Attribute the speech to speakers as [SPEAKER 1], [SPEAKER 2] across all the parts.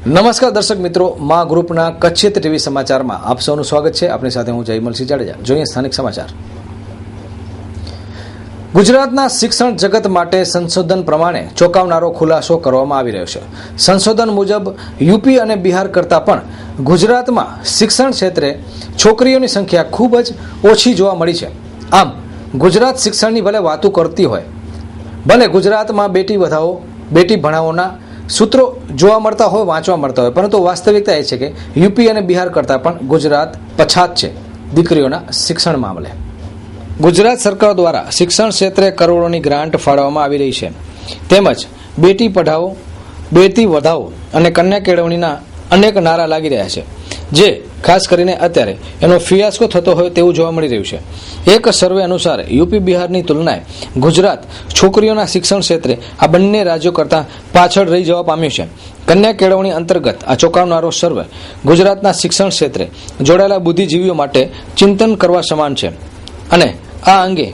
[SPEAKER 1] નમસ્કાર દર્શક મિત્રો, મા ગ્રુપના કચ્છિત ટીવી સમાચારમાં આપ સૌનું સ્વાગત છે. આપણી સાથે હું જયમલસિંહ જાડેજા. જોઈએ સ્થાનિક સમાચાર. ગુજરાતના શિક્ષણ જગત માટે સંશોધન પ્રમાણે ચોંકાવનારો ખુલાસો કરવામાં આવી રહ્યો છે. સંશોધન મુજબ યુપી અને બિહાર કરતાં પણ ગુજરાતમાં શિક્ષણ ક્ષેત્રે છોકરીઓની સંખ્યા ખૂબ જ ઓછી જોવા મળી છે. આમ ગુજરાત શિક્ષણની ભલે વાતો કરતી હોય, ભલે ગુજરાતમાં બેટી વધાવો બેટી ભણાવોના સૂત્રો જોવા મળતા હોય, વાંચવા મળતા હોય, પરંતુ વાસ્તવિકતા એ છે કે યુપી અને બિહાર કરતાં પણ ગુજરાત પછાત છે દીકરીઓના શિક્ષણ મામલે. ગુજરાત સરકાર દ્વારા શિક્ષણ ક્ષેત્રે કરોડોની ગ્રાન્ટ ફાળવવામાં આવી રહી છે. તેમજ બેટી પઢાઓ બેટી વધાવો અને કન્યા કેળવણીના અનેક નારા લાગી રહ્યા છે, જે ખાસ કરીને અત્યારે એનો ફિયાસ્કો થતો હોય તેવું જોવા મળી રહ્યું છે. એક સર્વે અનુસાર યુપી બિહારની તુલનાએ ગુજરાત છોકરીઓના શિક્ષણ ક્ષેત્રે આ બંને રાજ્યો કરતાં પાછળ રહી જવા પામ્યું છે. કન્યા કેળવણી અંતર્ગત આ ચોંકાવનારો સર્વે ગુજરાતના શિક્ષણ ક્ષેત્રે જોડાયેલા બુદ્ધિજીવીઓ માટે ચિંતન કરવા સમાન છે. અને આ અંગે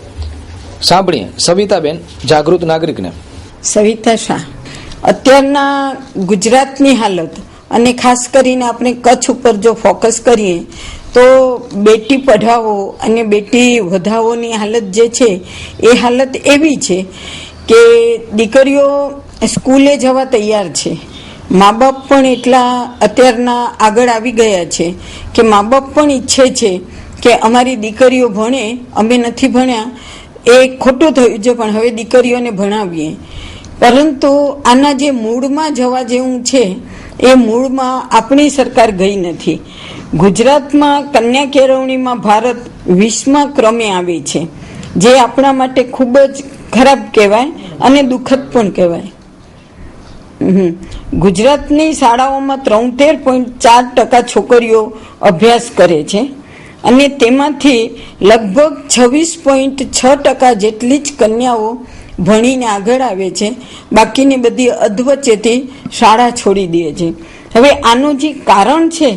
[SPEAKER 1] સાંભળીએ સવિતાબેન, જાગૃત નાગરિકને.
[SPEAKER 2] સવિતા શાહ. અત્યારના ગુજરાતની હાલત અને ખાસ કરીને આપણે કચ્છ ઉપર જો ફોકસ કરીએ તો બેટી પઢાવો અને બેટી વધાવોની હાલત જે છે એ હાલત એવી છે કે દીકરીઓ સ્કૂલે જવા તૈયાર છે. મા બાપ પણ એટલા અત્યારના આગળ આવી ગયા છે કે મા બાપ પણ ઈચ્છે છે કે અમારી દીકરીઓ ભણે, અમે નથી ભણ્યા એ ખોટું થયું છે, પણ હવે દીકરીઓને ભણાવીએ. પરંતુ આના જે મૂળમાં જવા જેવું છે એ મૂળમાં આપણી સરકાર ગઈ નથી. ગુજરાતમાં કન્યા કેળવણીમાં ભારત 20મા ક્રમે આવે છે, જે આપણા માટે ખૂબ જ ખરાબ કહેવાય અને દુઃખદ પણ કહેવાય. ગુજરાતની શાળાઓમાં 73.4% છોકરીઓ અભ્યાસ કરે છે અને તેમાંથી લગભગ 26.6% જેટલી જ કન્યાઓ ભણીને આગળ આવે છે. બાકીની બધી અધવચ્ચેથી શાળા છોડી દે છે. હવે આનું જે કારણ છે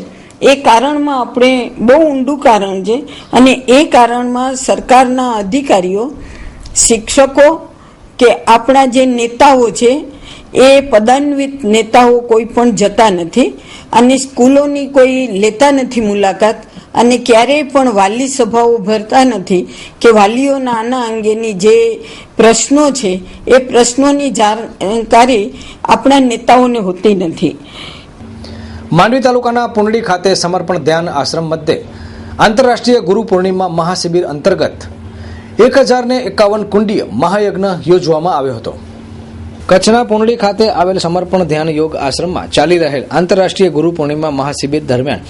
[SPEAKER 2] એ કારણમાં આપણે બહુ ઊંડું કારણ છે અને એ કારણમાં સરકારના અધિકારીઓ, શિક્ષકો કે આપણા જે નેતાઓ છે એ પદાન્વિત નેતાઓ કોઈ પણ જતા નથી અને સ્કૂલોની કોઈ લેતા નથી મુલાકાત અને ક્યારેય પણ વાલી સભાઓ ભરતા નથી કે વાલીઓના આના અંગેની જે પ્રશ્નો છે એ પ્રશ્નોની જાણકારી આપણા નેતાઓને હોતી નથી.
[SPEAKER 1] માંડવી તાલુકાના પુંડલી ખાતે સમર્પણ ધ્યાન આશ્રમ મધ્યે આંતરરાષ્ટ્રીય ગુરુ પૂર્ણિમા મહાશિબિર અંતર્ગત 1051 કુંડીય મહાયજ્ઞ યોજવામાં આવ્યો હતો. કચ્છના પુંડલી ખાતે આવેલ સમર્પણ ધ્યાન યોગ આશ્રમમાં ચાલી રહેલ આંતરરાષ્ટ્રીય ગુરુ પૂર્ણિમા મહાશિબિર દરમિયાન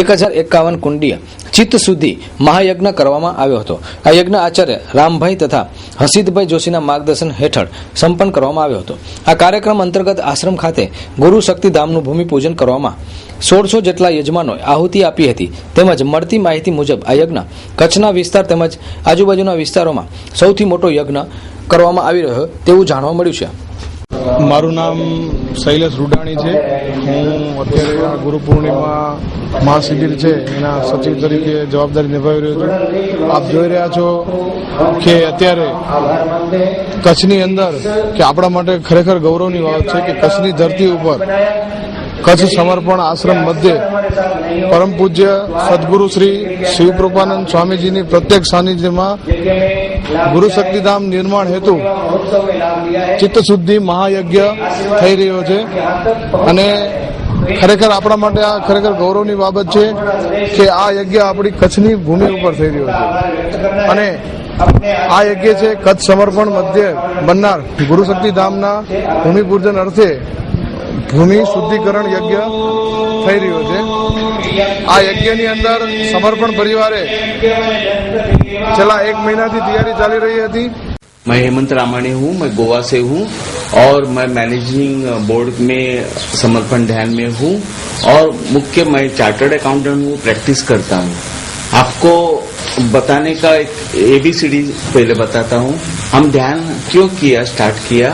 [SPEAKER 1] 1051 કુંડીય ચિત્ત શુદ્ધિ મહાયજ્ઞ કરવામાં આવ્યો હતો. આ યજ્ઞ આચાર્ય રામભાઈ તથા હસીદભાઈ જોશીના માર્ગદર્શન હેઠળ સંપન્ન કરવામાં આવ્યો હતો. આ કાર્યક્રમ અંતર્ગત આશ્રમ ખાતે ગુરુ શક્તિધામનું ભૂમિપૂજન કરવામાં 1600 જેટલા યજમાનોએ આહુતિ આપી હતી. તેમજ મળતી માહિતી મુજબ આ યજ્ઞ કચ્છના વિસ્તાર તેમજ આજુબાજુના વિસ્તારોમાં સૌથી મોટો યજ્ઞ કરવામાં આવી રહ્યો તેવું જાણવા મળ્યું છે.
[SPEAKER 3] મારું નામ શૈલેષ રૂડાણી છે. હું અત્યારે આ ગુરુ પૂર્ણિમા મહાશિબિર છે એના સચિવ તરીકે જવાબદારી નિભાવી રહ્યો છું. આપ જોઈ રહ્યા છો કે અત્યારે કચ્છની અંદર કે આપણા માટે ખરેખર ગૌરવની વાત છે કે કચ્છની ધરતી ઉપર કચ્છ સમર્પણ આશ્રમ મધ્યે પરમ પૂજ્ય સદગુરુ શ્રી શિવકૃપાનંદ સ્વામીજીની પ્રત્યેક સાનિધ્યમાં ગુરુ શક્તિધામ નિર્માણ હેતુ ચિત્તશુદ્ધિ મહાયજ્ઞ થઈ રહ્યો છે અને ખરેખર આપણા માટે આ ખરેખર ગૌરવની બાબત છે કે આ યજ્ઞ આપણી કચ્છની ભૂમિ ઉપર થઈ રહ્યો છે અને આ યજ્ઞ છે કચ્છ સમર્પણ મધ્યે બનનાર ગુરુ શક્તિધામના ભૂમિપૂજન અર્થે ભૂમિ શુદ્ધિકરણ યજ્ઞ થઈ રહ્યો છે. આ યજ્ઞની અંદર સમર્પણ પરિવારે છેલ્લા 1 મહિનાથી तैयारी ચાલી રહી હતી.
[SPEAKER 4] मैं हेमंत रामाणी हूँ, मैं गोवा से हूँ और मैं मैनेजिंग बोर्ड में समर्पण ध्यान में हूँ और मुख्य मैं चार्टर्ड अकाउंटेंट हूँ, प्रैक्टिस करता हूँ. आपको बताने का एक ABCD पहले बताता हूँ. हम ध्यान क्यों किया, स्टार्ट किया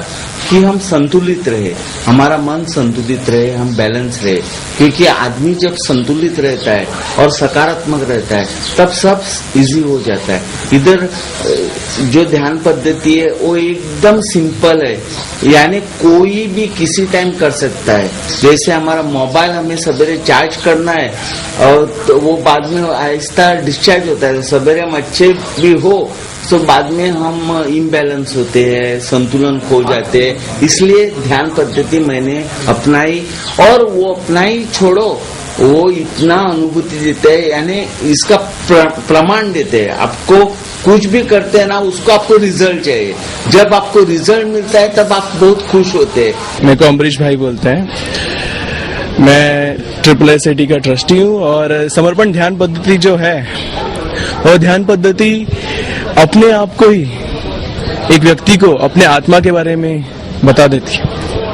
[SPEAKER 4] कि हम संतुलित रहे, हमारा मन संतुलित रहे, हम बैलेंस रहे, क्योंकि आदमी जब संतुलित रहता है और सकारात्मक रहता है तब सब इजी हो जाता है। इधर जो ध्यान पद्धति है वो एकदम सिंपल है, यानी कोई भी किसी टाइम कर सकता है। जैसे हमारा मोबाइल हमें सवेरे चार्ज करना है और तो वो बाद में आहिस्ता डिस्चार्ज होता है, सवेरे हम अच्छे भी हो तो बाद में हम इम्बैलेंस होते हैं, संतुलन खो जाते हैं। इसलिए ध्यान पद्धति मैंने अपनाई, और वो अपनाई छोड़ो, वो इतना अनुभूति देते हैं, यानी इसका प्रमाण देते हैं। आपको कुछ भी करते हैं ना, उसको आपको रिजल्ट चाहिए। जब आपको रिजल्ट मिलता है तब आप बहुत खुश होते हैं।
[SPEAKER 5] मेरे को अम्बरीश भाई बोलते हैं। मैं SSSIT का ट्रस्टी हूँ, और समर्पण ध्यान पद्धति जो है वो ध्यान पद्धति अपने आप को ही, एक व्यक्ति को अपने आत्मा के बारे में बता देती है,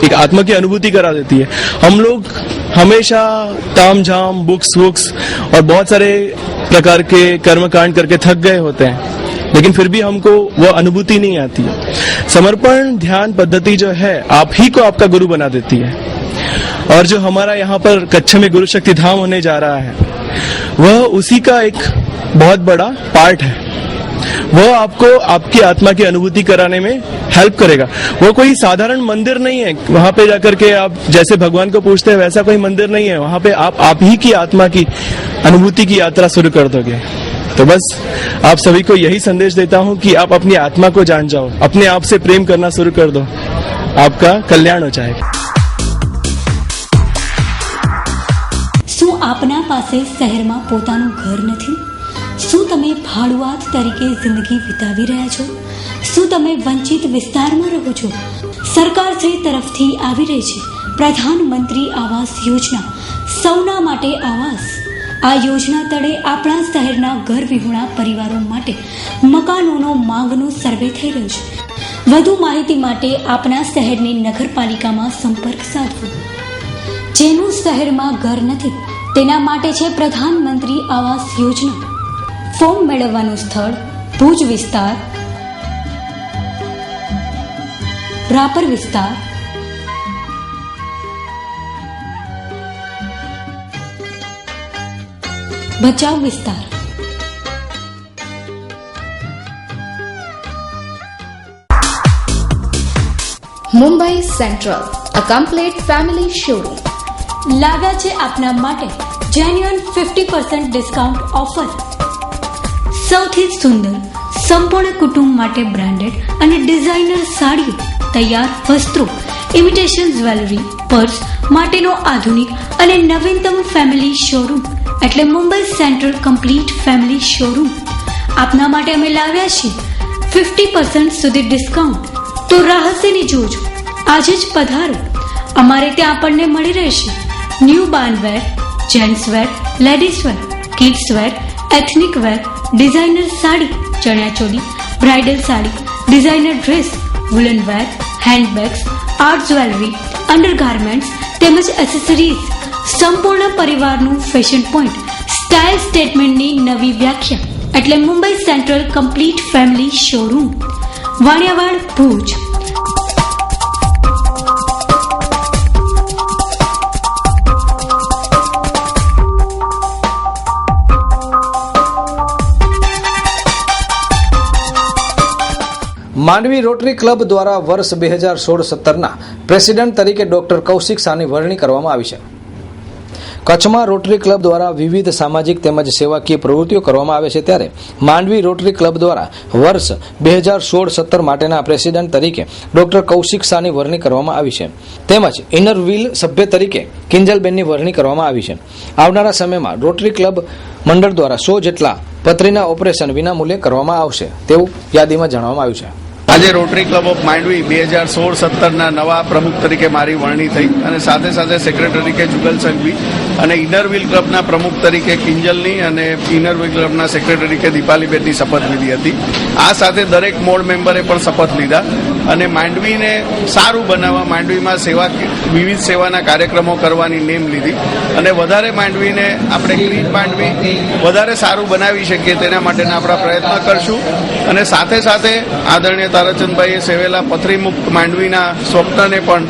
[SPEAKER 5] एक आत्मा की अनुभूति करा देती है। हम लोग हमेशा ताम झाम, बुक्स और बहुत सारे प्रकार के कर्मकांड करके थक गए होते हैं, लेकिन फिर भी हमको वो अनुभूति नहीं आती है। समर्पण ध्यान पद्धति जो है आप ही को आपका गुरु बना देती है, और जो हमारा यहाँ पर कच्छ में गुरु शक्ति धाम होने जा रहा है वह उसी का एक बहुत बड़ा पार्ट है। वो आपको आपकी आत्मा की अनुभूति कराने में हेल्प करेगा। वो कोई साधारण मंदिर नहीं है, वहां पे जाकर के आप जैसे भगवान को पूछते हैं वैसा कोई मंदिर नहीं है। वहां पे आप ही की आत्मा की अनुभूति की यात्रा शुरू कर दोगे। तो बस आप सभी को यही संदेश देता हूं कि आप अपनी आत्मा को जान जाओ, अपने आप से प्रेम करना शुरू कर दो, आपका कल्याण हो जाएगा।
[SPEAKER 6] શું આપના પાસે શહેરમાં પોતાનું ઘર નથી? શું તમે ભાડુઆત તરીકે જિંદગી વિતાવી રહ્યા છો? શું તમે વંચિત વિસ્તારમાં રહો છો? સરકારશ્રી તરફથી આવી રહી છે પ્રધાનમંત્રી આવાસ યોજના, સૌના માટે આવાસ। આ યોજના તળે આપણા શહેરના ઘર વિહોણા પરિવારો માટે મકાનોનો માંગનો સર્વે થઈ રહ્યો છે। વધુ માહિતી માટે આપણા શહેરની નગરપાલિકામાં સંપર્ક સાધવો। જેનું શહેરમાં ઘર નથી તેના માટે છે પ્રધાનમંત્રી આવાસ યોજના। ફોર્મ મેળવવાનું સ્થળ ભુજ વિસ્તાર, રાપર વિસ્તાર, ભચાઉ વિસ્તાર।
[SPEAKER 7] Mumbai Central, a complete family showroom.
[SPEAKER 6] લાવ્યા છે આપના માટે જેન્યુઅન 50% ડિસ્કાઉન્ટ ઓફર। સૌથી સુંદર સંપૂર્ણ કુટુંબ માટે બ્રાન્ડેડ અને ડિઝાઇનર સાડીઓ, તૈયાર વસ્ત્રો, ઇમિટેશન જ્વેલરી, પર્સ માટેનો આધુનિક અને નવીનતમ ફેમિલી શોરૂમ એટલે Mumbai central complete family showroom. આપના માટે અમે લાવ્યા છીએ 50% સુધી ડિસ્કાઉન્ટ। તો રાહ શેની જોજો, આજે જ પધારો। અમારે ત્યાં આપણને મળી રહેશે ન્યૂ બાર્નવેર, gents wear, ladies wear, kids wear, ethnic wear, designer sari, ચણિયાચોળી, bridal sari, designer dress, woollen wear, handbags, art jewellery, undergarments તેમજ એસેસરીઝ। સંપૂર્ણ પરિવારનું ફેશન પોઈન્ટ, સ્ટાઇલ સ્ટેટમેન્ટની નવી વ્યાખ્યા એટલે Mumbai central complete family showroom, Vaniyawad, Bhuj.
[SPEAKER 1] Mandvi rotary club દ્વારા વર્ષ 2016-17ના પ્રેસિડેન્ટ તરીકે ડોક્ટર કૌશિક શાહની વરણી કરવામાં આવી છે। કચ્છમાં રોટરી ક્લબ દ્વારા વિવિધ સામાજિક તેમજ સેવાકીય પ્રવૃત્તિઓ કરવામાં આવે છે, ત્યારે માંડવી રોટરી ક્લબ દ્વારા વર્ષ 2016-17 માટેના પ્રેસિડેન્ટ તરીકે ડોક્ટર કૌશિક શાહની વરણી કરવામાં આવી છે, તેમજ ઇનર વ્હીલ સભ્ય તરીકે કિંજલબેનની વરણી કરવામાં આવી છે। આવનારા સમયમાં રોટરી ક્લબ મંડળ દ્વારા 100 જેટલા પથરીના ઓપરેશન વિનામૂલ્યે કરવામાં આવશે તેવું યાદીમાં જણાવવામાં આવ્યું છે।
[SPEAKER 8] આજે રોટરી ક્લબ ઓફ માંડવી 2016-17ના નવા પ્રમુખ તરીકે મારી વરણી થઈ, અને સાથે સાથે સેક્રેટરી તરીકે જુગલ સંઘવી અને ઇનર વ્હીલ ક્લબના પ્રમુખ તરીકે કિંજલની અને ઇનર વ્હીલ ક્લબના સેક્રેટરી તરીકે દીપાલીબેનની શપથ લીધી હતી। આ સાથે દરેક મોડ મેમ્બરે પણ શપથ લીધા અને માંડવીને સારું બનાવવા, માંડવીમાં વિવિધ સેવાના કાર્યક્રમો કરવાની નેમ લીધી અને વધારે માંડવીને આપણે ક્લીન માંડવી વધારે સારું બનાવી શકીએ તેના માટેના આપણા પ્રયત્ન કરશું। અને સાથે સાથે આદરણીય ઝવેરચંદભાઈએ સેવેલા પથરી મુક્ત માંડવીના સ્વપ્નને પણ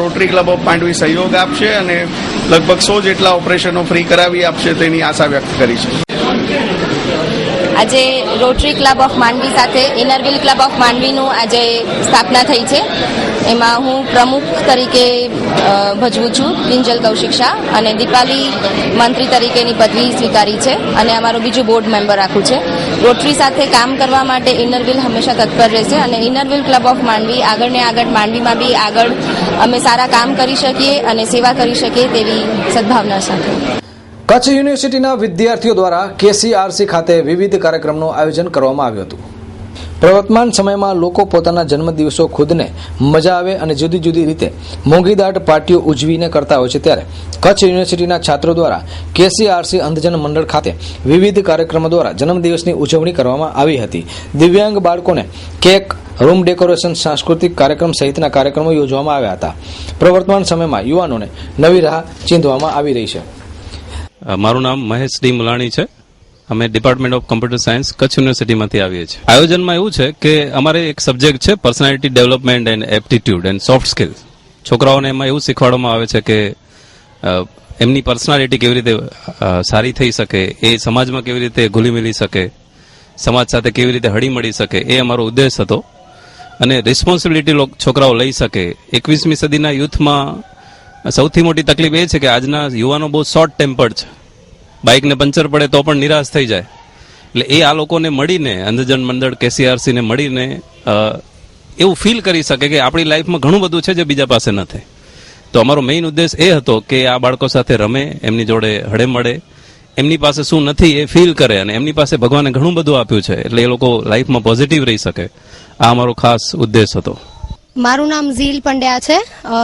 [SPEAKER 8] રોટરી ક્લબ ઓફ માંડવી સહયોગ આપશે અને લગભગ 100 જેટલા ઓપરેશનો ફ્રી કરાવી આપશે તેની આશા વ્યક્ત કરી છે.
[SPEAKER 9] આજે રોટરી ક્લબ ઓફ માંડવી સાથે ઇનરવ્હીલ ક્લબ ઓફ માંડવીનું આજે સ્થાપના થઈ છે. એમાં હું પ્રમુખ તરીકે ભજવું છું, કિંજલ કૌશિક શાહ, અને દીપાલી મંત્રી તરીકેની પદવી સ્વીકારી છે અને અમારું બીજું બોર્ડ મેમ્બર રાખું છે. રોટરી સાથે કામ કરવા માટે ઇનરવ્હીલ હંમેશા તત્પર રહેશે અને ઇનરવ્હીલ ક્લબ ઓફ માંડવી આગળ ને આગળ માંડવીમાં બી આગળ અમે સારા કામ કરી શકીએ અને સેવા કરી શકીએ તેવી સદભાવના સાથે.
[SPEAKER 1] કચ્છ યુનિવર્સિટીના વિદ્યાર્થીઓ દ્વારા KCRC ખાતે વિવિધ કાર્યક્રમનું આયોજન કરવામાં આવ્યું હતું. પ્રવર્તમાન સમયમાં લોકો પોતાના જન્મદિવસો ખુદને મજા આવે અને જુદી જુદી રીતે મોંઘીદાટ પાર્ટીઓ ઉજવીને કરતા હોય છે, ત્યારે કચ્છ યુનિવર્સિટીના છાત્રો દ્વારા KCRC અંધજન મંડળ ખાતે વિવિધ કાર્યક્રમો દ્વારા જન્મદિવસની ઉજવણી કરવામાં આવી હતી. દિવ્યાંગ બાળકોને કેક, રૂમ ડેકોરેશન, સાંસ્કૃતિક કાર્યક્રમ સહિતના કાર્યક્રમો યોજવામાં આવ્યા હતા. પ્રવર્તમાન સમયમાં યુવાનોને નવી રાહ ચીંધવામાં આવી રહી છે.
[SPEAKER 10] મારું નામ મહેશ ડી મુલાણી છે. અમે department of computer science Kutch યુનિવર્સિટીમાંથી આવીએ છીએ. આયોજનમાં એવું છે કે અમારે એક સબ્જેક્ટ છે personality development and aptitude and soft skill. છોકરાઓને એમાં એવું શીખવાડવામાં આવે છે કે એમની પર્સનાલિટી કેવી રીતે સારી થઈ શકે, એ સમાજમાં કેવી રીતે ઘુલી મિલી શકે, સમાજ સાથે કેવી રીતે હળી મળી શકે, એ અમારો ઉદ્દેશ હતો. અને રિસ્પોન્સિબિલિટી છોકરાઓ લઈ શકે. 21મી સદીના યુથમાં સૌથી મોટી તકલીફ એ છે કે આજના યુવાનો બહુ શોર્ટ ટેમ્પર્ડ છે. બાઇકને પંચર પડે તો પણ નિરાશ થઈ જાય. એટલે એ આ લોકોને મળીને, અંધજન મંડળ KCRC ને મળીને એવું ફીલ કરી શકે કે આપણી લાઈફમાં ઘણું બધું છે જે બીજા પાસે નથી. તો અમારો મેઇન ઉદ્દેશ એ હતો કે આ બાળકો સાથે રમે, એમની જોડે હળે મળે, એમની પાસે શું નથી એ ફીલ કરે અને એમની પાસે ભગવાને ઘણું બધું આપ્યું છે એટલે એ લોકો લાઈફમાં પોઝિટિવ રહી શકે. આ અમારો ખાસ ઉદ્દેશ હતો.
[SPEAKER 11] મારું નામ ઝીલ પંડ્યા છે.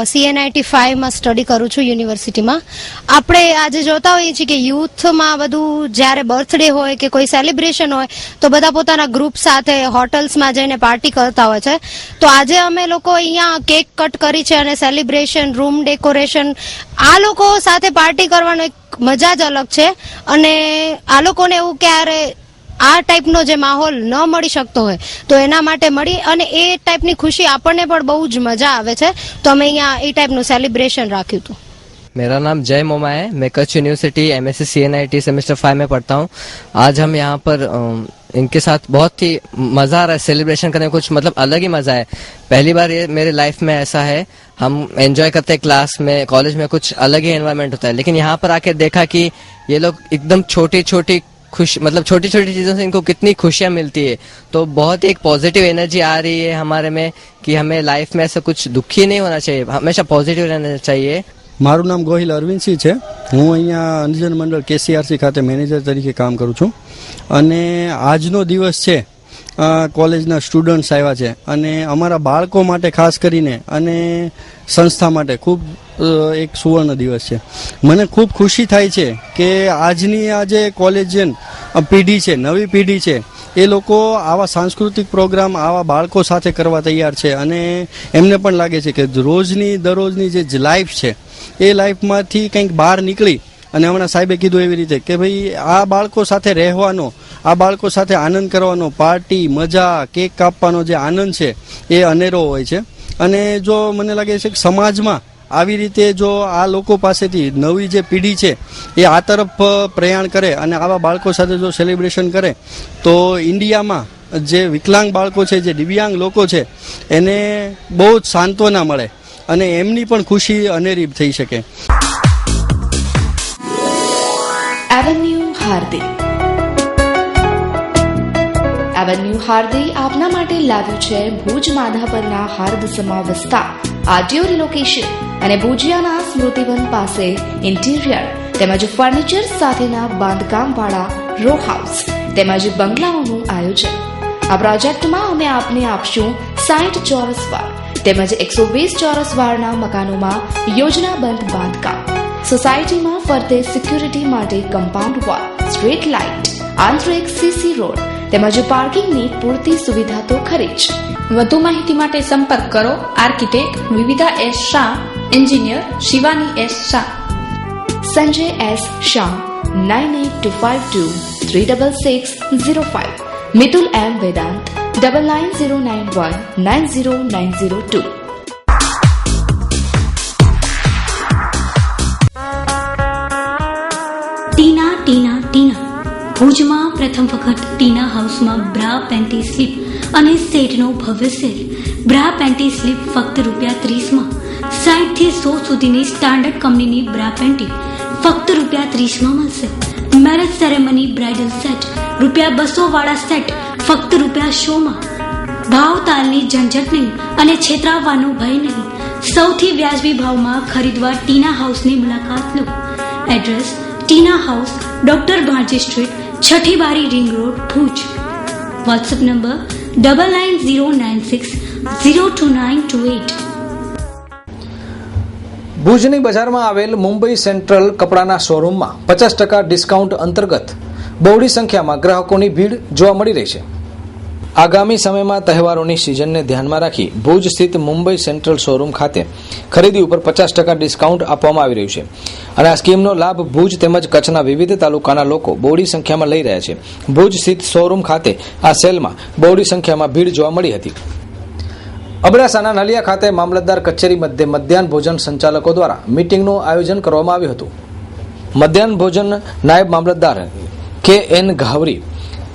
[SPEAKER 11] CNIT 5 માં સ્ટડી કરું છું યુનિવર્સિટીમાં. આપણે આજે જોતા હોઈએ છીએ કે યુથમાં બધું જ્યારે બર્થડે હોય કે કોઈ સેલિબ્રેશન હોય તો બધા પોતાના ગ્રુપ સાથે હોટલ્સમાં જઈને પાર્ટી કરતા હોય છે. તો આજે અમે લોકો અહીંયા કેક કટ કરી છે અને સેલિબ્રેશન, રૂમ ડેકોરેશન, આ લોકો સાથે પાર્ટી કરવાનો એક મજા જ અલગ છે. અને આ લોકોને એવું ક્યારે આ ટાઈપનો જે માહોલ ન મળી શકતો હોય તો એના માટે મળી અને એ ટાઈપની ખુશી આપણને પણ બહુ જ મજા આવે છે. તો અમે અહીંયા એ ટાઈપનું सेलिब्रेशन राखी હતું.
[SPEAKER 12] मेरा नाम जय मोमा है. मैं Kutch university MSc CNIT semester 5 में पढ़ता हूँ. आज हम यहाँ पर इनके साथ बहुत ही मजा आ रहा है. सेलिब्रेशन करने में कुछ मतलब अलग ही मजा है. पहली बार ये मेरे लाइफ में ऐसा है. हम एंजॉय करते हैं क्लास में, कॉलेज में कुछ अलग ही एनवायरनमेंट होता है, लेकिन यहाँ पर आके देखा कि ये लोग एकदम छोटी छोटी खुश मतलब छोटी छोटी चीजों से इनको कितनी खुशियां मिलती है. तो बहुत एक पॉजिटिव एनर्जी आ रही है हमारे में कि हमें लाइफ में ऐसा कुछ दुखी नहीं होना चाहिए, हमेशा पॉजिटिव रहना चाहिए.
[SPEAKER 13] મારું નામ ગોહિલ અરવિંદસિંહ છે. હું અહીંયા અંધજન મંડળ KCRC ખાતે મેનેજર તરીકે કામ કરું છું અને આજનો દિવસ છે કોલેજના સ્ટુડન્ટ્સ આવ્યા છે અને અમારા બાળકો માટે ખાસ કરીને અને સંસ્થા માટે ખૂબ એક સુવર્ણ દિવસ છે. મને ખૂબ ખુશી થાય છે કે આજની આ જે કોલેજિયન પેઢી છે, નવી પેઢી છે, એ લોકો આવા સાંસ્કૃતિક પ્રોગ્રામ આવા બાળકો સાથે કરવા તૈયાર છે અને એમને પણ લાગે છે કે દરરોજની જે લાઈફ છે એ લાઈફમાંથી કંઈક બહાર નીકળી અને હમણાં સાહેબે કીધું એવી રીતે કે ભાઈ આ બાળકો સાથે રહેવાનો, આ બાળકો સાથે આનંદ કરવાનો, પાર્ટી, મજા, કેક કાપવાનો જે આનંદ છે એ અનેરો હોય છે. અને જો મને લાગે છે કે સમાજમાં આવી રીતે જો આ લોકો પાસેથી નવી જે પેઢી છે એ આ તરફ પ્રયાણ કરે અને આવા બાળકો સાથે જો સેલિબ્રેશન કરે તો ઇન્ડિયામાં જે વિકલાંગ બાળકો છે, જે દિવ્યાંગ લોકો છે, એને બહુ જ સાંત્વના મળે અને એમની પણ ખુશી અનેરી થઈ શકે.
[SPEAKER 7] એવન્યુ હાર્દિક. એવન્યુ હાર્દિક આપના માટે લાવ્યું છે ભુજ માધાપરના હાર્દસમા વિસ્તાર, આરટીઓ રિલોકેશન અને ભુજિયાના સ્મૃતિવન પાસે ઇન્ટિરિયર તેમજ ફર્નિચર સાથેના બાંધકામવાળા રો હાઉસ તેમજ બંગલાઓનું આયોજન. આ પ્રોજેક્ટમાં અમે આપને આપશું 60 ચોરસ વાર તેમજ 120 ચોરસ વારના મકાનોમાં યોજનાબંધ બાંધકામ. સોસાયટીમાં ફરતે સિક્યુરિટી માટે કમ્પાઉન્ડ વોલ, સ્ટ્રીટ લાઇટ, આંતરિક CC રોડ તેમજ પાર્કિંગની પૂરતી સુવિધા તો ખરી જ.
[SPEAKER 14] વધુ માહિતી માટે સંપર્ક કરો architect Vividha S Shah, engineer Shivani S Shah.
[SPEAKER 7] Sanjay S Shah 9825236605. Mitul M Vedant 9909190902.
[SPEAKER 6] Tina Tina Tina ભુજમાં પ્રથમ વખત ટીના હાઉસમાં બ્રા પેન્ટી સ્લીપ અને સેટનો ભવ્ય સેલ. બ્રા પેન્ટી સ્લીપ ફક્ત ₹30 60 થી 100 સુધીની સ્ટાન્ડર્ડ કંપનીની બ્રા પેન્ટી ફક્ત ₹30 મળશે. મેરેજ સેરેમની બ્રાઇડલ સેટ ₹200 વાળા સેટ ફક્ત ₹100. ભાવ તાલની ઝંઝટ નહીં અને છેતરાવાનો ભય નહીં. સૌથી વ્યાજબી ભાવમાં ખરીદવા ટીના હાઉસની મુલાકાત લો. એડ્રેસ ટીના હાઉસ, ડોક્ટર ભાણજી સ્ટ્રીટ, 6ઠી બારી, ring road, Bhuj. WhatsApp number 9909602928.
[SPEAKER 1] ભુજની બજારમાં આવેલ મુંબઈ સેન્ટ્રલ કપડાના શોરૂમમાં 50% ડિસ્કાઉન્ટ અંતર્ગત બહોળી સંખ્યામાં ગ્રાહકોની ભીડ જોવા મળી રહી છે. આગામી સમયમાં તહેવારોની સિઝનને ધ્યાનમાં રાખી ભુજ સ્થિત મુંબઈ સેન્ટ્રલ શોરૂમ ખાતે ખરીદી ઉપર 50% ડિસ્કાઉન્ટ આપવામાં આવી રહ્યું છે અને આ સ્કીમનો લાભ ભુજ તેમજ કચ્છના વિવિધ તાલુકાના લોકો બહોળી સંખ્યામાં લઈ રહ્યા છે. ભુજ સ્થિત શોરૂમ ખાતે આ સેલમાં બહોળી સંખ્યામાં ભીડ જોવા મળી હતી. અબડાસાના નલિયા ખાતે મામલતદાર કચેરી મધ્યે મધ્યાહન ભોજન સંચાલકો દ્વારા મીટિંગનું આયોજન કરવામાં આવ્યું હતું. મધ્યાહન ભોજન નાયબ મામલતદાર KN ઘાવરી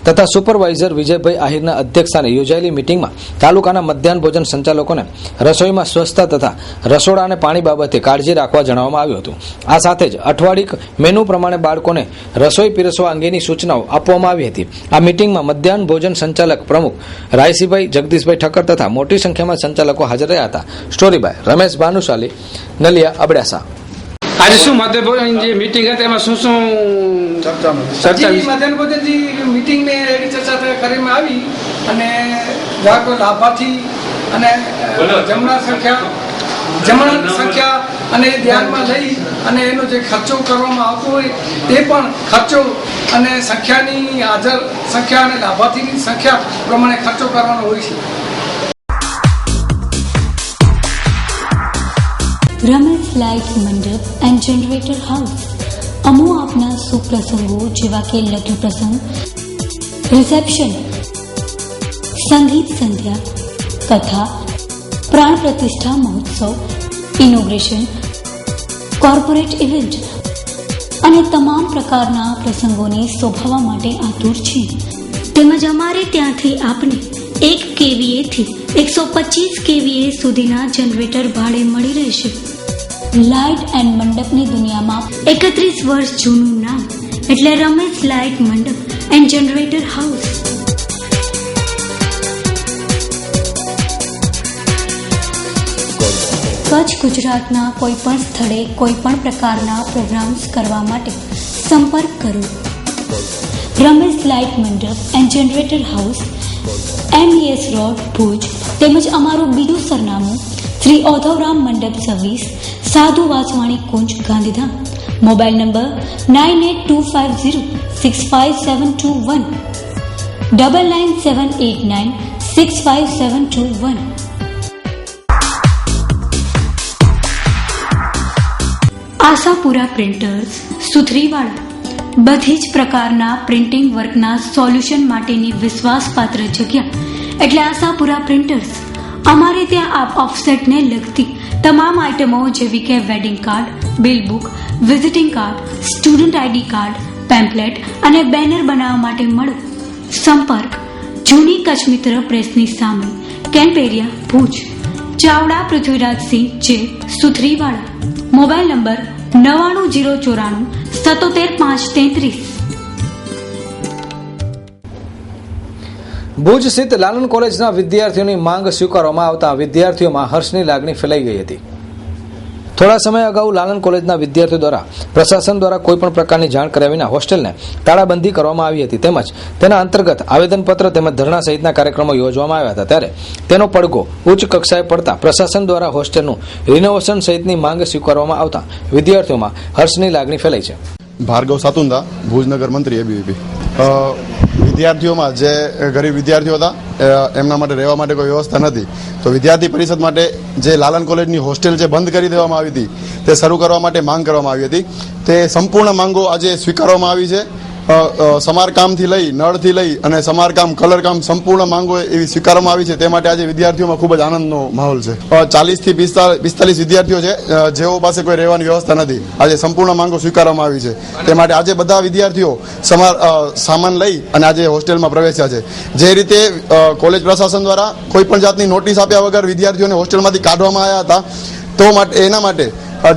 [SPEAKER 1] તથા સુપરવાઇઝર વિજયભાઈ આહિરના અધ્યક્ષસ્થાને યોજાયેલી મીટિંગમાં તાલુકાના મધ્યાહન ભોજન સંચાલકોને રસોઈમાં સ્વચ્છતા તથા રસોડા અને પાણી બાબતે કાળજી રાખવા જણાવવામાં આવ્યું હતું. આ સાથે જ અઠવાડિક મેનુ પ્રમાણે બાળકોને રસોઈ પીરસવા અંગેની સૂચનાઓ આપવામાં આવી હતી. આ મીટિંગમાં મધ્યાહન ભોજન સંચાલક પ્રમુખ રાયસીભાઈ જગદીશભાઈ ઠક્કર તથા મોટી સંખ્યામાં સંચાલકો હાજર રહ્યા હતા. Story by Ramesh Bhanushali, Naliya, Abdasa.
[SPEAKER 15] આજે શું મધ્યાહન ભોજન જે મીટિંગ હતી એમાં શું શું ચર્ચા મધ્યાહન ભોજન મીટિંગ ને એવી ચર્ચા કરવામાં આવી અને ગ્રાહકો લાભાર્થી અને જમણા સંખ્યા અને ધ્યાનમાં લઈ અને એનો જે ખર્ચો કરવામાં આવતો હોય તે પણ ખર્ચો અને સંખ્યાની હાજર સંખ્યા અને લાભાર્થીની સંખ્યા પ્રમાણે ખર્ચો કરવાનો હોય છે.
[SPEAKER 6] Ramesh light mandap and generator house. અમો આપના સુપ્રસંગો જેવા કે લગ્ન પ્રસંગ, રિસેપ્શન, સંગીત સંધ્યા, કથા, પ્રાણ પ્રતિષ્ઠા મહોત્સવ, ઇનોગ્રેશન, કોર્પોરેટ ઇવેન્ટ અને તમામ પ્રકારના પ્રસંગોને શોભાવવા માટે આતુર છે. તેમજ અમારે ત્યાંથી આપને 1 kVA થી 125 kVA સુધીના જનરેટર ભાડે મળી રહેશે. લાઇટ એન્ડ મંડપની દુનિયામાં 31 વર્ષ જૂનું નામ એટલે Ramesh light mandap and generator house. Kutch ગુજરાતના કોઈ પણ સ્થળે કોઈ પણ પ્રકારના પ્રોગ્રામ્સ કરવા માટે સંપર્ક કરો. Ramesh light mandap and generator house, MES road, Bhuj. તેમજ અમારું બીજું સરનામું Shri Odhavram mandap service, Sadhu Vaswani Kunj, Gandhidham. Mobile number 9825065721 9978965721. Ashapura printers, Suthriwala. બધી જ પ્રકારના પ્રિન્ટિંગ વર્કના સોલ્યુશન માટેની વિશ્વાસપાત્ર જગ્યા એટલે આશાપુરા પ્રિન્ટર્સ. અમારે ત્યાં આપ ઓફસેટને લગતી તમામ આઇટમો જેવી કે wedding card, bill book, visiting card, student ID card, pamphlet અને બેનર બનાવવા માટે મળો. સંપર્ક જૂની કચ્છ મિત્ર પ્રેસની સામે, કેમ્પેરિયા, ભુજ. ચાવડા પૃથ્વીરાજસિંહ જે, સુથરીવાળા. Mobile number 9904977533.
[SPEAKER 1] ભુજ સ્થિત લાલન કોલેજના વિદ્યાર્થીઓની માંગ સ્વીકારવામાં આવતા વિદ્યાર્થીઓમાં હર્ષની લાગણી ફેલાઈ ગઈ હતી. થોડા સમય અગાઉ લાલન કોલેજના વિદ્યાર્થીઓ દ્વારા પ્રશાસન દ્વારા કોઈપણ પ્રકારની જાણ કર્યા વિના હોસ્ટેલને તાળાબંધી કરવામાં આવી હતી તેમજ તેના અંતર્ગત આવેદનપત્ર તેમજ ધરણા સહિતના કાર્યક્રમો યોજવામાં આવ્યા હતા. ત્યારે તેનો પડઘો ઉચ્ચ કક્ષાએ પડતા પ્રશાસન દ્વારા હોસ્ટેલનું રિનોવેશન સહિતની માંગ સ્વીકારવામાં આવતા વિદ્યાર્થીઓમાં હર્ષની લાગણી ફેલાઈ છે.
[SPEAKER 16] ભાર્ગવ સાતુંદા, ભુજનગર મંત્રી ABVP. વિદ્યાર્થીઓમાં જે ગરીબ વિદ્યાર્થીઓ હતા એમના માટે રહેવા માટે કોઈ વ્યવસ્થા નથી, તો વિદ્યાર્થી પરિષદ માટે જે લાલન કોલેજની હોસ્ટેલ જે બંધ કરી દેવામાં આવી હતી તે શરૂ કરવા માટે માંગ કરવામાં આવી હતી. તે સંપૂર્ણ માંગો આજે સ્વીકારવામાં આવી છે સમારકામથી લઈ નળથી લઈ અને સમારકામ કલરકામ સંપૂર્ણ માંગો એવી સ્વીકારવામાં આવી છે. તે માટે આજે વિદ્યાર્થીઓમાં ખૂબ જ આનંદનો માહોલ છે. 40 થી 45 વિદ્યાર્થીઓ છે જેઓ પાસે કોઈ રહેવાની વ્યવસ્થા નથી. આજે સંપૂર્ણ માંગો સ્વીકારવામાં આવી છે. તે માટે આજે બધા વિદ્યાર્થીઓ સામાન લઈ અને આજે હોસ્ટેલમાં પ્રવેશ્યા છે. જે રીતે કોલેજ પ્રશાસન દ્વારા કોઈ પણ જાતની નોટિસ આપ્યા વગર વિદ્યાર્થીઓને હોસ્ટેલમાંથી કાઢવામાં આવ્યા હતા, તો એના માટે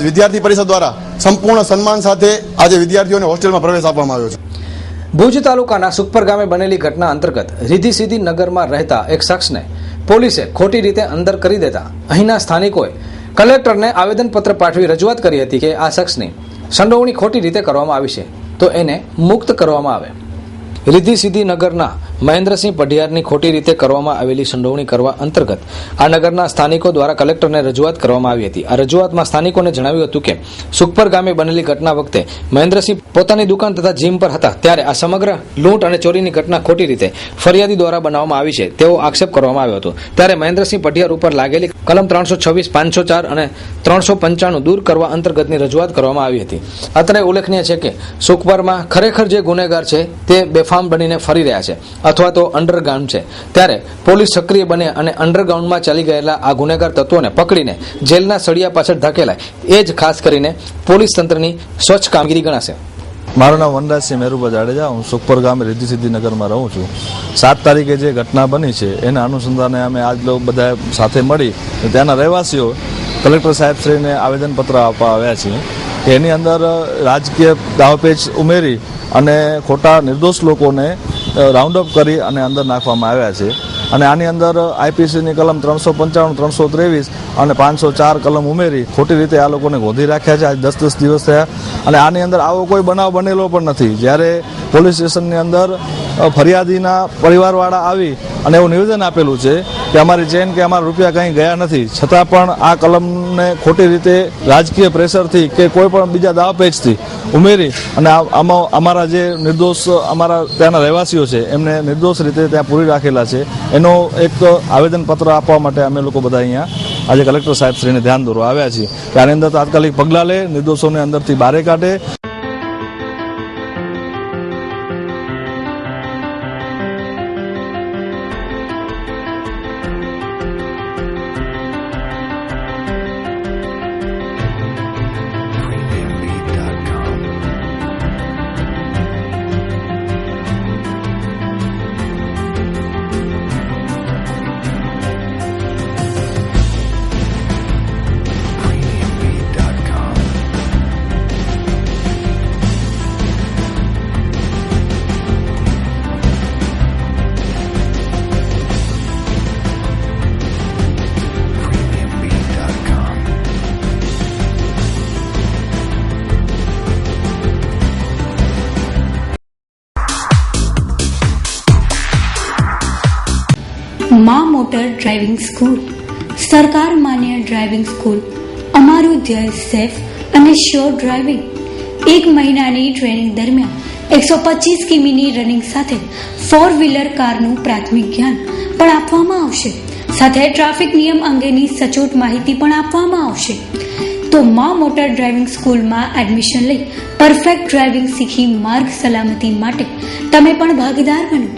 [SPEAKER 16] વિદ્યાર્થી પરિષદ દ્વારા સંપૂર્ણ સન્માન સાથે આજે વિદ્યાર્થીઓને હોસ્ટેલમાં પ્રવેશ આપવામાં આવ્યો છે.
[SPEAKER 1] ભુજ તાલુકાના સુખપર ગામે બનેલી ઘટના અંતર્ગત રીધી સીધી નગરમાં રહેતા એક શખ્સને પોલીસે ખોટી રીતે અંદર કરી દેતા અહીંના સ્થાનિકોએ કલેક્ટરને આવેદનપત્ર પાઠવી રજૂઆત કરી હતી કે આ શખ્સની સંડોવણી ખોટી રીતે કરવામાં આવી છે તો એને મુક્ત કરવામાં આવે. રીધી સીધી નગરના મહેન્દ્રસિંહ પઢિયારની ખોટી રીતે કરવામાં આવેલી સંડોવણી કરવા અંતર્ગત આ નગરના સ્થાનિકો દ્વારા કલેક્ટરને રજૂઆત કરવામાં આવી હતી. આ રજૂઆતમાં સ્થાનિકોને જણાવ્યું હતું કે સુખપર ગામે બનેલી ઘટના વખતે મહેન્દ્રસિંહ પોતાની દુકાન તથા જીમ પર હતા ત્યારે આ સમગ્ર લૂંટ અને ચોરીની ઘટના ખોટી રીતે ફરિયાદી દ્વારા બનાવવામાં આવી છે તેવો આક્ષેપ કરવામાં આવ્યો હતો. ત્યારે મહેન્દ્રસિંહ પઢિયાર ઉપર લાગેલી કલમ 326, 504 અને 395 દૂર કરવા અંતર્ગતની રજૂઆત કરવામાં આવી હતી. અત્રે ઉલ્લેખનીય છે કે સુખપરમાં ખરેખર જે ગુનેગાર છે તે બેફામ બનીને ફરી રહ્યા છે અથવા તો અંડરગ્રાઉન્ડ છે. ત્યારે પોલીસ સક્રિય બને અને અંડરગ્રાઉન્ડમાં ચાલી ગયેલા આ ગુનેગાર તત્વોને પકડીને જેલના સળિયા પાછળ ધકેલાય એ જ ખાસ કરીને પોલીસ તંત્રની સ્વચ્છ કામગીરી ગણાશે.
[SPEAKER 17] મારું નામ વનરાજસિંહ મેરુભા જાડેજા, હું સુખપર ગામે રીધી સીધી નગરમાં રહું છું. 7 તારીખે જે ઘટના બની છે એના અનુસંધાને અમે આજ લોકો બધા સાથે મળી ત્યાંના રહેવાસીઓ કલેક્ટર સાહેબશ્રીને આવેદનપત્ર આપવા આવ્યા છીએ કે એની અંદર રાજકીય દાવપેચ ઉમેરી અને ખોટા નિર્દોષ લોકોને રાઉન્ડ અપ કરી અને અંદર નાખવામાં આવ્યા છે. અને આની અંદર આઈપીસીની કલમ 395, 323 અને 504 કલમ ઉમેરી ખોટી રીતે આ લોકોને ગોંધી રાખ્યા છે. આજ 10 દિવસ થયા અને આની અંદર આવો કોઈ બનાવ બનેલો પણ નથી. જ્યારે પોલીસ સ્ટેશનની અંદર ફરિયાદીના પરિવારવાળા આવી અને એવું નિવેદન આપેલું છે કે અમારી ચેન કે અમારા રૂપિયા કંઈ ગયા નથી, છતાં પણ આ કલમને ખોટી રીતે રાજકીય પ્રેશરથી કે કોઈ પણ બીજા દાવપેચથી ઉમેરી અને આમાં અમારા જે નિર્દોષ અમારા ત્યાંના રહેવાસીઓ છે એમને નિર્દોષ રીતે ત્યાં પૂરી રાખેલા છે. એનો એક આવેદનપત્ર આપવા માટે અમે લોકો બધા અહીંયા આજે કલેક્ટર સાહેબશ્રીને ધ્યાન દોરવા આવ્યા છીએ કે આની અંદર તાત્કાલિક પગલાં લે, નિર્દોષોને અંદરથી બહાર કાઢે.
[SPEAKER 6] માં મોટર ડ્રાઇવિંગ સ્કૂલ, સરકાર માન્ય ડ્રાઇવિંગ સ્કૂલ. અમારું ધ્યેય સેફ અને શ્યોર ડ્રાઇવિંગ. 1 મહિનાની ટ્રેનિંગ દરમિયાન 125 કિમીની રનિંગ સાથે 4 વ્હીલર કારનું પ્રાથમિક જ્ઞાન પણ આપવામાં આવશે. સાથે ટ્રાફિક નિયમ અંગેની સચોટ માહિતી પણ આપવામાં આવશે. તો માં મોટર ડ્રાઇવિંગ સ્કૂલમાં એડમિશન લઈ પરફેક્ટ ડ્રાઇવિંગ શીખી માર્ગ સલામતી માટે તમે પણ ભાગીદાર બનો.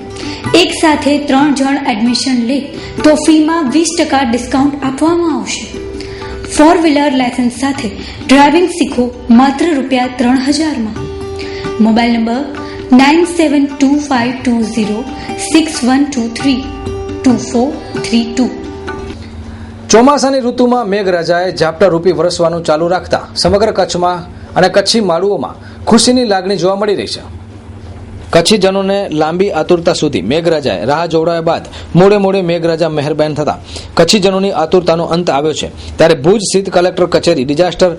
[SPEAKER 6] એક સાથે 3 જણ એડમિશન લે તો ફીમાં 20% ડિસ્કાઉન્ટ આપવામાં આવશે. 4 વ્હીલર લાયસન્સ સાથે ડ્રાઇવિંગ શીખો માત્ર ₹3000માં. Mobile number 97252061232432.
[SPEAKER 1] ચોમાસાની ઋતુમાં મેઘરાજાએ ઝાપટા રૂપી વરસવાનું ચાલુ રાખતા સમગ્ર કચ્છમાં અને કચ્છી માળુઓમાં ખુશીની લાગણી જોવા મળી રહી છે. કચ્છીજનોને લાંબી આતુરતા સુધી મેઘરાજાએ રાહ જોવડાવ્યા બાદ મોડે મેઘરાજા મહેરબાન થતા કચ્છીજનોની આતુરતાનો અંત આવ્યો છે. ત્યારે ભુજ સ્થિત કલેક્ટર કચેરી ડિઝાસ્ટર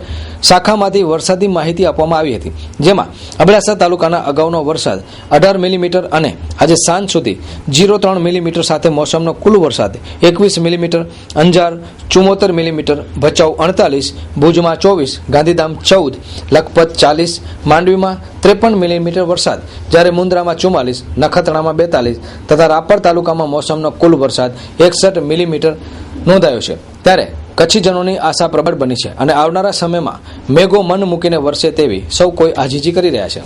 [SPEAKER 1] શાખામાંથી વરસાદી માહિતી આપવામાં આવી હતી, જેમાં અબડાસા તાલુકાના અગાઉનો વરસાદ 18 મિલીમીટર અને આજે સાંજ સુધી 0.3 મિલીમીટર સાથે મોસમનો કુલ વરસાદ 21 મિલીમીટર, અંજાર 74 મિલીમીટર, ભચાઉ 48, ભુજમાં 24, ગાંધીધામ 14, લખપત 40, માંડવીમાં 53 મિલીમીટર વરસાદ, જ્યારે મુન્દ્રામાં 44, નખત્રાણામાં 42 તથા રાપર તાલુકામાં મોસમનો કુલ વરસાદ 61 મિલીમીટર નોંધાયો છે. ત્યારે કચ્છીજનોની આશા પ્રબળ બની છે અને આવનારા સમયમાં મેઘો મન મૂકીને વરસે તેવી સૌ કોઈ આજીજી કરી રહ્યા છે.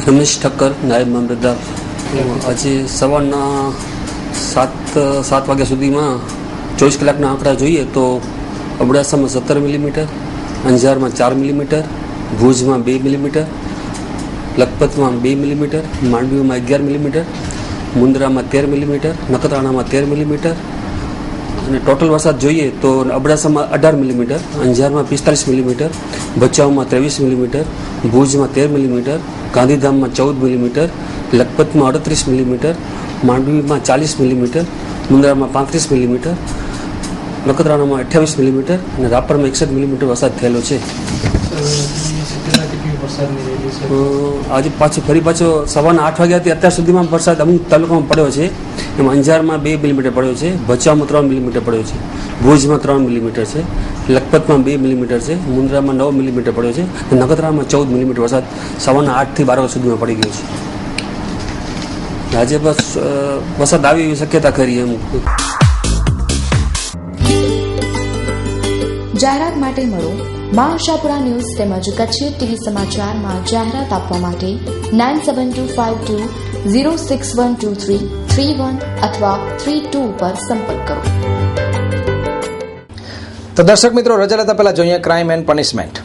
[SPEAKER 18] રમેશ ઠક્કર, નાયબ મામલતદાર. આજે સવારના 7 વાગ્યા સુધીમાં 24 કલાકના આંકડા જોઈએ તો અબડાસામાં 17 મિલીમીટર, અંજારમાં 4 મિલીમીટર, ભુજમાં 2 મિલીમીટર, લખપતમાં 2 મિલીમીટર, માંડવીમાં 11 મિલીમીટર, મુન્દ્રામાં 13 મિલીમીટર, નખત્રાણામાં 13 મિલીમીટર અને ટોટલ વરસાદ જોઈએ તો અબડાસામાં 18 મિલીમીટર, અંજારમાં 45 મિલીમીટર, ભચાઉમાં 23 મિલીમીટર, ભુજમાં 13 મિલીમીટર, ગાંધીધામમાં 14 મિલીમીટર, લખપતમાં 38 મિલીમીટર, માંડવીમાં 40 મિલીમીટર, મુન્દ્રામાં 35 મિલીમીટર, નખત્રાણામાં 28 મિલીમીટર અને રાપરમાં 61 મિલીમીટર વરસાદ થયેલો છે. આજે ફરી પાછો સવારના 8 વાગ્યાથી અત્યાર સુધીમાં વરસાદ અમુક તાલુકામાં પડ્યો છે. એમાં અંજારમાં 2 મિલીમીટર પડ્યો છે, ભચાઉમાં 3 મિલીમીટર પડ્યો છે, ભુજમાં 3 મિલીમીટર છે, લખપતમાં 2 મિલીમીટર છે, મુન્દ્રામાં 9 મિલીમીટર પડ્યો છે, નખત્રાણામાં 14 મિલીમીટર વરસાદ સવારના 8 થી 12 વાગ્યા સુધીમાં પડી ગયો છે. આજે બસ વરસાદ આવી એવી શક્યતા ખરી એમ.
[SPEAKER 7] જાહેરાત માટે મળો મા આશાપુરા ન્યૂઝ તેમજ કચ્છી ટીવી સમાચારમાં જાહેરાત આપવા માટે 9725206123 31 અથવા 32 પર સંપર્ક કરો.
[SPEAKER 1] તો દર્શક મિત્રો, રજા લેતા પહેલા જોઈએ ક્રાઇમ એન્ડ પનિશમેન્ટ.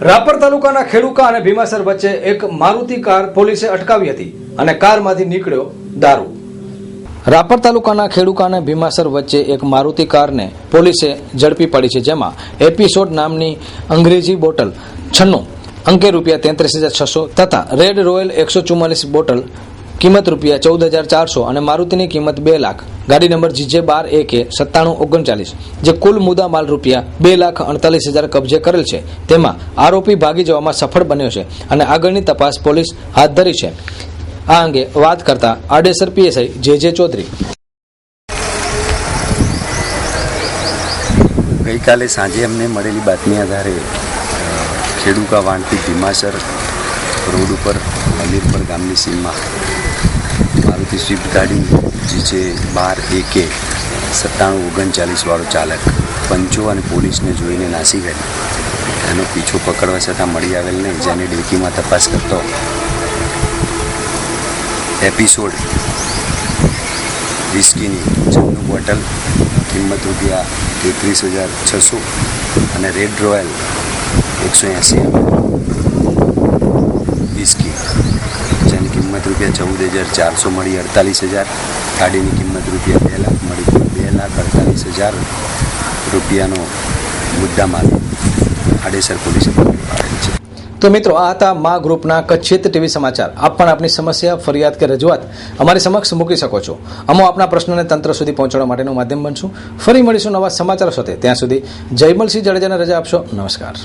[SPEAKER 1] રાપર તાલુકાના ખેડુકા અને ભીમાસર વચ્ચે એક મારુતિ કાર પોલીસે અટકાવી હતી અને કારમાંથી નીકળ્યો દારૂ. રાપર તાલુકાના ખેડુકા અને ભીમાસર વચ્ચે એક મારુતિ કારને પોલીસે ઝડપી પડી છે, જેમાં એપિસોડ નામની અંગ્રેજી બોટલ 96 અંકે ₹33,600 તથા રેડ રોયલ 144 બોટલ કિંમત ₹14,400 અને મારુતિની કિંમત 2 લાખ, ગાડી નંબર GJ12AK 9739, જે કુલ મુદ્દા માલ ₹2,48,000 કબજે કરેલ છે. તેમાં આરોપી ભાગી જવામાં સફળ બન્યો છે અને આગળની તપાસ પોલીસ હાથ ધરી છે. આ અંગે વાત કરતા આડેસર PSI JJ ચૌધરી.
[SPEAKER 19] ગઈકાલે સાંજે અમને મળેલી બાતમી આધારે ખેડુકા વાંટથી ભીમાસર રોડ ઉપર અમીરપર ગામની સીમમાં મારુતિ સ્વિફ્ટ ગાડી GJ12AK 9739 વાળો ચાલક પંચો અને પોલીસને જોઈને નાસી ગઈ. એનો પીછો પકડવા છતાં મળી આવેલ નહીં, જેને ડેકીમાં તપાસ કરતો એપિસોડ વિસ્કીની 96 બોટલ કિંમત ₹33,600 અને રેડ રોયલ 180 વિસ્કી જેની કિંમત ₹14,400 મળી 48,000, ગાડીની કિંમત ₹2 લાખ મળી 2,48,000 મુદ્દામાલ આડેસર પોલીસે પકડી પાડેલ છે.
[SPEAKER 1] તો મિત્રો, આ હતા મા ગ્રુપના કચ્છી ટીવી સમાચાર. આપ પણ આપની સમસ્યા, ફરિયાદ કે રજૂઆત અમારી સમક્ષ મૂકી શકો છો. અમે આપના પ્રશ્નોને તંત્ર સુધી પહોંચાડવા માટેનું માધ્યમ બનશું. ફરી મળીશું નવા સમાચારો સાથે. ત્યાં સુધી જયમલસિંહ જાડેજાને રજા આપશો. નમસ્કાર.